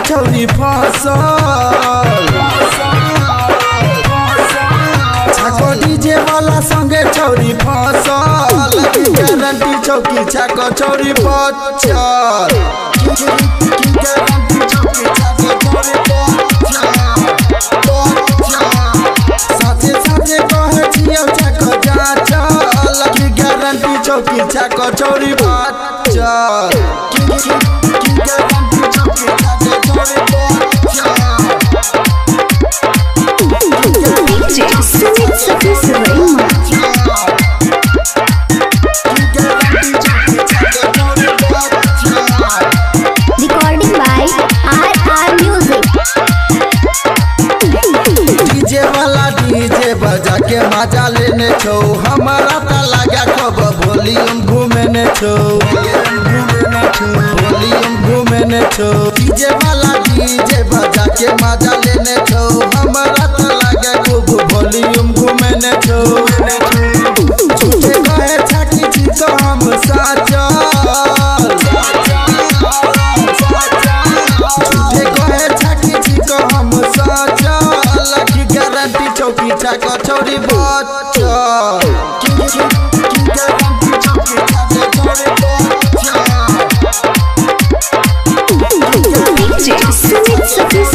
छौरी फसल छाको डीजे वाला संगे छौरी फसल गारंटी चौकी छाको छौरी बचल साथे साथे कहे छियौ छाको जाचल गारंटी चौकी छाको छौरी बचल Recording by RR Music. DJ वाला डीजे बजा के मजा लेने छो हमारा त लगा खब वॉल्यूम घूमेने छो वॉल्यूम घूमेने छो डीजे वाला डीजे बजा के मजा लेने छो हमारा त लगा खूब वॉल्यूम घूमेने छो झूठे कहे छाकी छी तो हम साचल झूठे कहे छाकी छी तो हम साचल की गारंटी चौकी छाको छौरी बचल गारंटी चौकी छाको छौरी DJ Sumit Satish